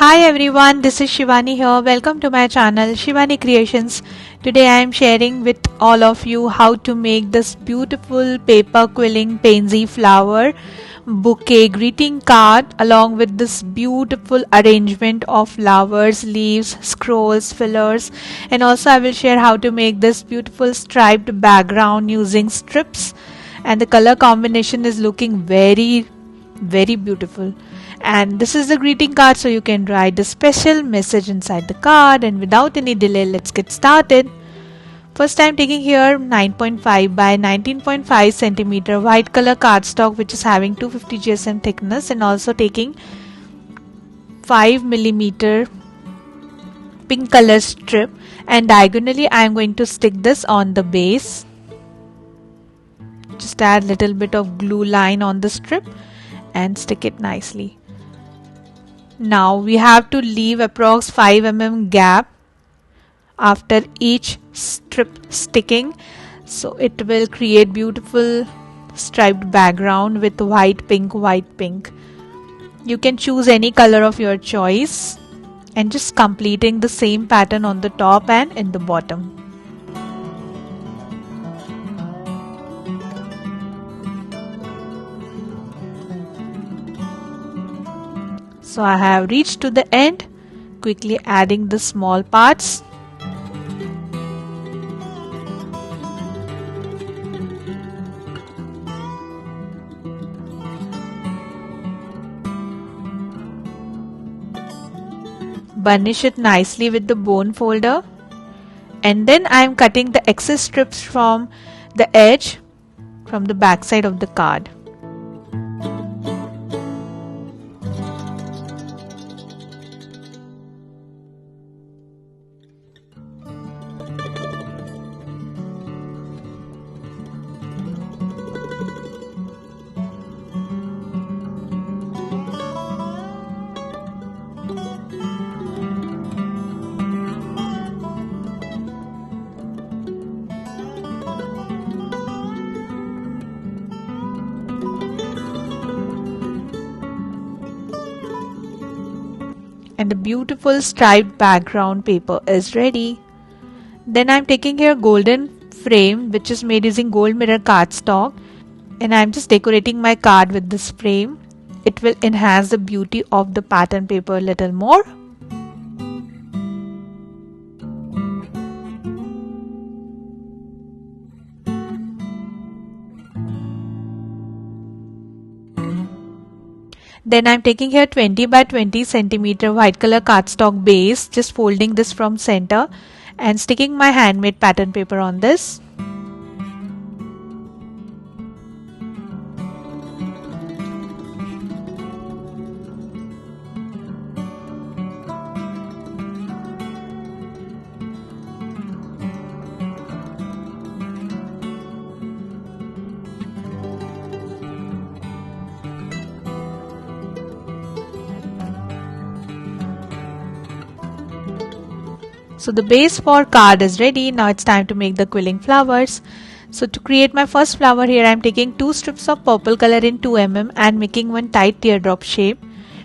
Hi everyone, this is Shivani here. Welcome to my channel Shivani Creations. Today I am sharing with all of you how to make this beautiful paper quilling pansy flower bouquet greeting card along with this beautiful arrangement of flowers, leaves, scrolls, fillers, and also I will share how to make this beautiful striped background using strips, and the color combination is looking very beautiful. And this is the greeting card, so you can write the special message inside the card. And without any delay, let's get started. First, I'm taking here 9.5 by 19.5 centimeter white color cardstock, which is having 250 GSM thickness, and also taking 5 millimeter pink color strip, and diagonally I am going to stick this on the base. Just add little bit of glue line on the strip and stick it nicely. Now we have to leave approx 5 mm gap after each strip sticking, so it will create beautiful striped background with white pink. You can choose any color of your choice and just completing the same pattern on the top and in the bottom. So I have reached to the end, quickly adding the small parts. Burnish it nicely with the bone folder, and then I am cutting the excess strips from the edge from the back side of the card. And the beautiful striped background paper is ready. Then I'm taking here golden frame, which is made using gold mirror cardstock, and I'm just decorating my card with this frame. It will enhance the beauty of the pattern paper a little more. Then I'm taking here 20 by 20 centimeter white color cardstock base, just folding this from center and sticking my handmade pattern paper on this. So the base for card is ready. Now it's time to make the quilling flowers. So to create my first flower here, I am taking 2 strips of purple color in 2 mm and making one tight teardrop shape.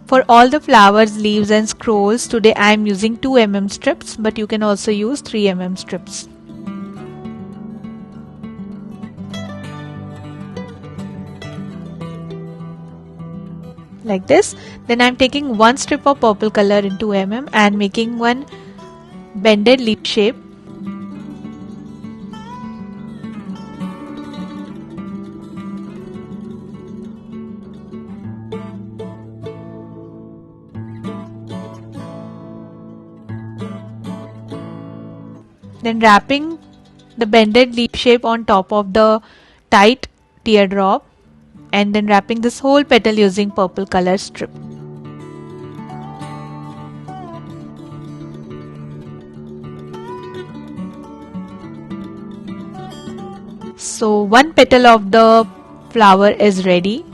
For all the flowers, leaves and scrolls, today I am using 2 mm strips, but you can also use 3 mm strips. Like this. Then I am taking 1 strip of purple color in 2 mm and making one bended leaf shape. Then wrapping the bended leaf shape on top of the tight teardrop, and then wrapping this whole petal using purple color strip. So one petal of the flower is ready.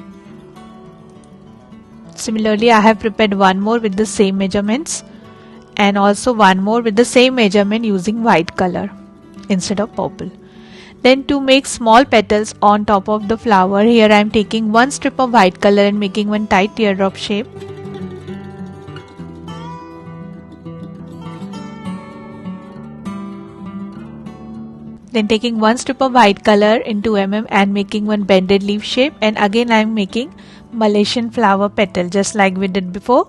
Similarly, I have prepared one more with the same measurements, and also one more with the same measurement using white color instead of purple. Then to make small petals on top of the flower, here I am taking one strip of white color and making one tight teardrop shape. Then taking one strip of white color in 2 mm and making one bended leaf shape, and again I am making Malaysian flower petal just like we did before.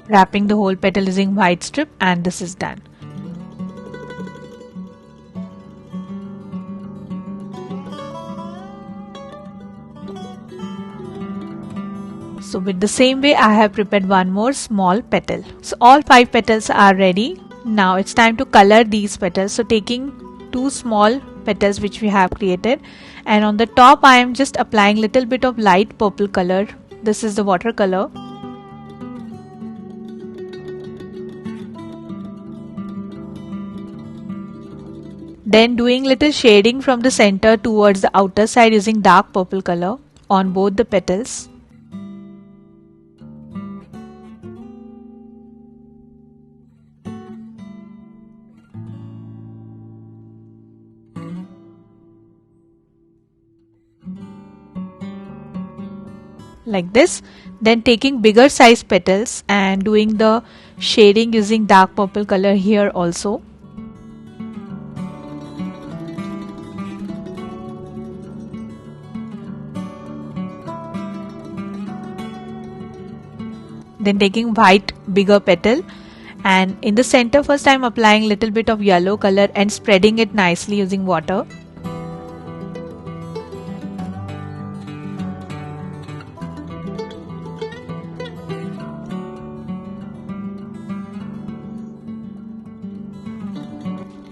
Wrapping the whole petal using white strip, and this is done. So with the same way I have prepared one more small petal. So all 5 petals are ready. Now it's time to color these petals. So taking 2 small petals which we have created, and on the top I am just applying little bit of light purple color. This is the watercolor. Then doing little shading from the center towards the outer side using dark purple color on both the petals. Like this. Then taking bigger size petals and doing the shading using dark purple color here also. Then taking white bigger petal, and in the center first I am applying little bit of yellow color and spreading it nicely using water.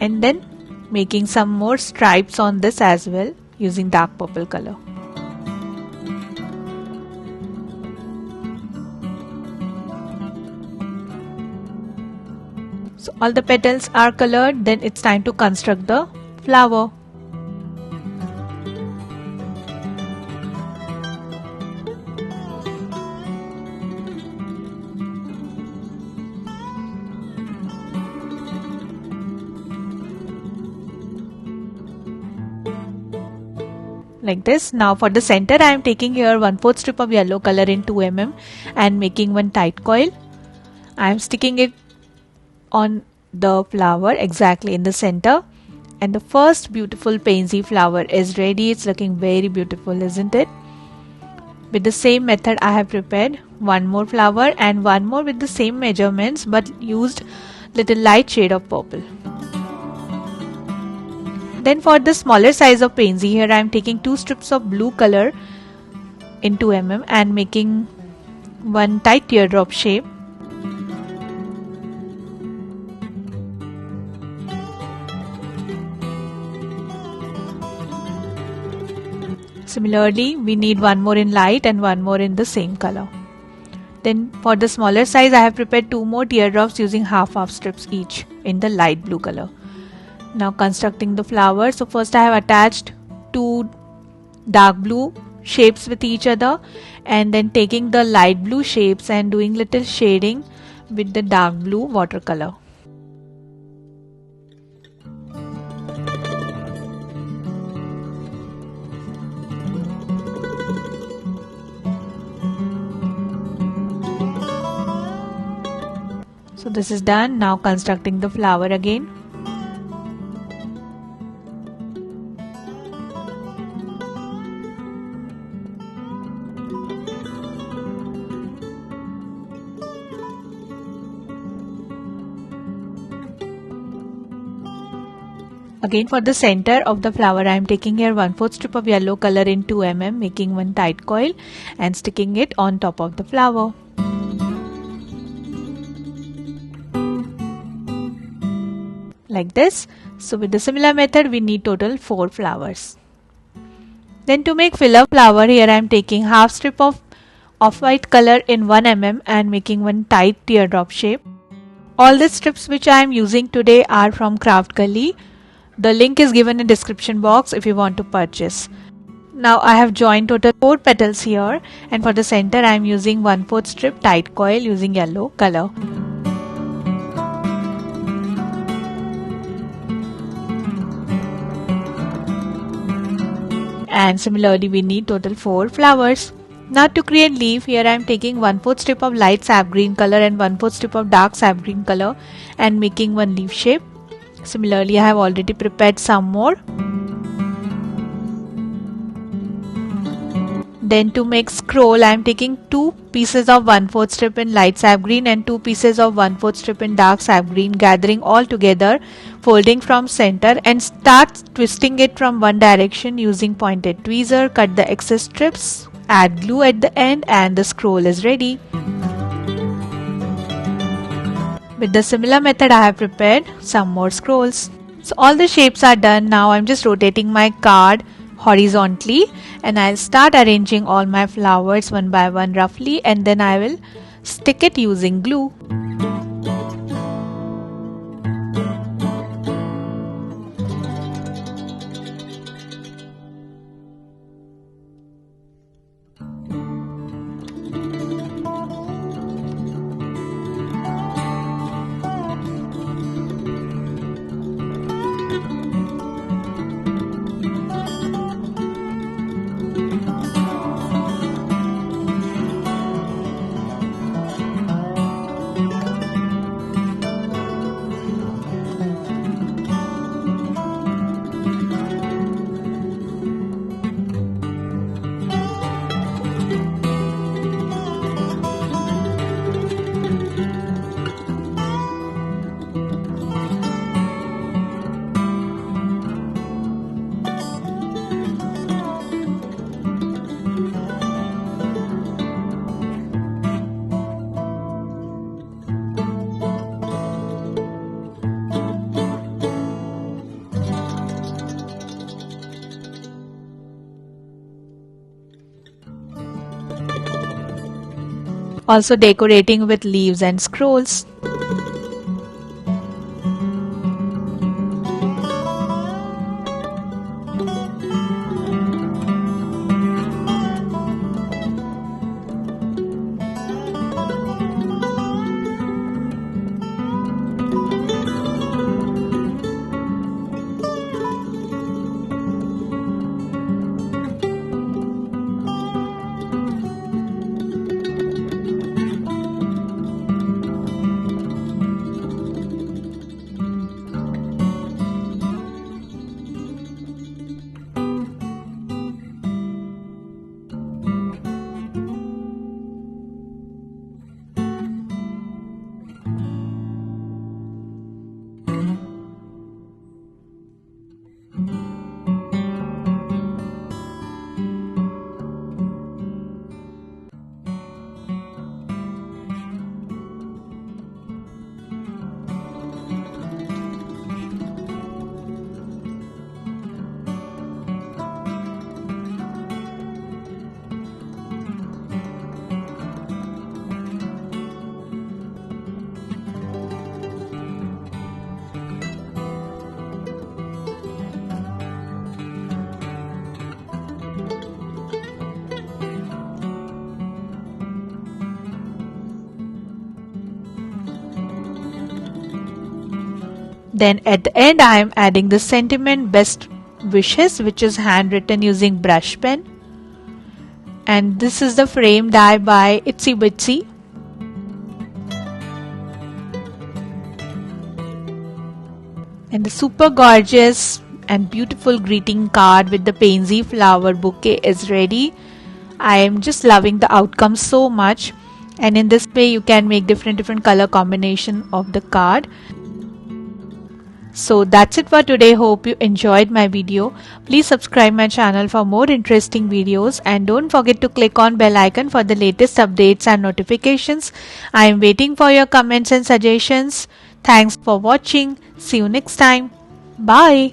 And then making some more stripes on this as well using dark purple color. So all the petals are colored, then it's time to construct the flower. Like this. Now for the center I am taking here 1/4 strip of yellow color in 2 mm and making one tight coil. I am sticking it on the flower exactly in the center, and the first beautiful pansy flower is ready. It's looking very beautiful, isn't it? With the same method I have prepared one more flower and one more with the same measurements but used little light shade of purple. Then for the smaller size of pansy, here I am taking 2 strips of blue color in 2 mm and making one tight teardrop shape. Similarly, we need one more in light and one more in the same color. Then for the smaller size, I have prepared 2 more teardrops using half strips each in the light blue color. Now constructing the flower. So first I have attached 2 dark blue shapes with each other, and then taking the light blue shapes and doing little shading with the dark blue watercolor. So this is done. Now constructing the flower again. Again for the center of the flower I am taking here 1/4 strip of yellow color in 2 mm, making one tight coil and sticking it on top of the flower. Like this. So with the similar method we need total 4 flowers. Then to make filler flower, here I am taking half strip of off-white color in 1 mm and making one tight teardrop shape. All the strips which I am using today are from Craft Gully. The link is given in description box if you want to purchase. Now I have joined total 4 petals here, and for the center I am using 1/4 strip tight coil using yellow color. and similarly we need total 4 flowers. Now to create leaf, here I am taking 1/4 strip of light sap green color and 1/4 strip of dark sap green color and making one leaf shape. Similarly I have already prepared some more. Then to make scroll, I am taking 2 pieces of 1/4 strip in light sap green and 2 pieces of 1/4 strip in dark sap green, gathering all together, folding from center and start twisting it from one direction using pointed tweezer. Cut the excess strips, add glue at the end and the scroll is ready. With the similar method I have prepared some more scrolls. So all the shapes are done. Now I am just rotating my card horizontally and I'll start arranging all my flowers one by one roughly, and then I will stick it using glue. Also decorating with leaves and scrolls. Then at the end I am adding the sentiment best wishes, which is handwritten using brush pen. And this is the frame die by Itsy Bitsy. And the super gorgeous and beautiful greeting card with the pansy flower bouquet is ready. I am just loving the outcome so much, and in this way you can make different color combination of the card. So that's it for today. Hope you enjoyed my video. Please subscribe my channel for more interesting videos and don't forget to click on bell icon for the latest updates and notifications. I am waiting for your comments and suggestions. Thanks for watching. See you next time. Bye.